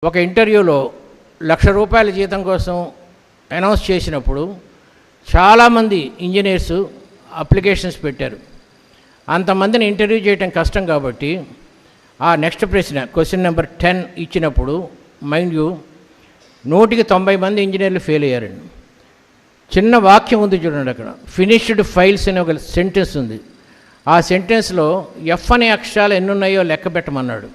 ఒక ఇంటర్వ్యూలో ₹1,00,000 జీతం కోసం అనౌన్స్ చేసినప్పుడు చాలామంది ఇంజనీర్స్ అప్లికేషన్స్ పెట్టారు. అంతమందిని ఇంటర్వ్యూ చేయడం కష్టం కాబట్టి ఆ నెక్స్ట్ ప్రశ్న క్వశ్చన్ నెంబర్ 10 ఇచ్చినప్పుడు మైండ్ యూ 190 మంది ఇంజనీర్లు ఫెయిల్ అయ్యారండి. చిన్న వాక్యం ఉంది చూడండి, అక్కడ ఫినిష్డ్ ఫైల్స్ అనే ఒక సెంటెన్స్ ఉంది. ఆ సెంటెన్స్లో ఎఫ్ అనే అక్షరాలు ఎన్ని ఉన్నాయో లెక్క పెట్టమన్నాడు.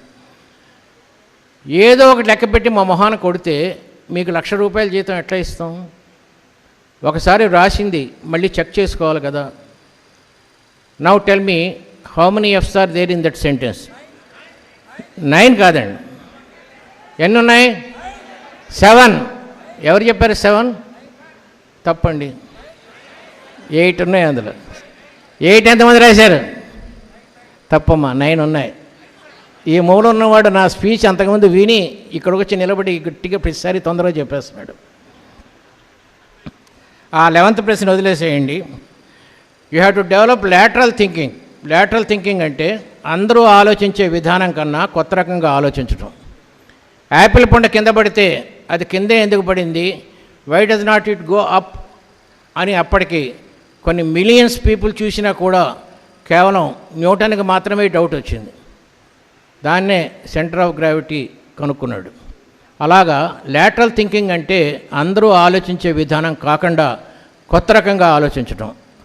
ఏదో ఒకటి లెక్క పెట్టి మా మొహాన కొడితే మీకు ₹1,00,000 జీతం ఎట్లా ఇస్తాం? ఒకసారి రాసింది మళ్ళీ చెక్ చేసుకోవాలి కదా. Now tell me how many Fs are there in that sentence? 9 కాదండి, ఎన్ని ఉన్నాయి? 7. ఎవరు చెప్పారు 7? తప్పండి, 8 ఉన్నాయి. అందులో 8 ఎంతమంది రాశారు? తప్పమ్మా, 9 ఉన్నాయి. ఈ మూల ఉన్నవాడు నా స్పీచ్ అంతకుముందు విని ఇక్కడికి వచ్చి నిలబడి గట్టిగా ప్రతిసారి తొందరగా చెప్పేస్తున్నాడు. ఆ 11th ప్రశ్న వదిలేసేయండి. You have to develop lateral thinking. Lateral thinking అంటే అందరూ ఆలోచించే విధానం కన్నా కొత్త రకంగా ఆలోచించడం. యాపిల్ పండు కింద పడితే అది కిందే ఎందుకు పడింది, why does not it go up అని అప్పటికి కొన్ని మిలియన్స్ పీపుల్ చూసినా కూడా కేవలం న్యూటన్కి మాత్రమే డౌట్ వచ్చింది. దాన్నే సెంటర్ ఆఫ్ గ్రావిటీ కనుక్కున్నాడు. అలాగా లాటరల్ థింకింగ్ అంటే అందరూ ఆలోచించే విధానం కాకుండా కొత్త రకంగా ఆలోచించడం.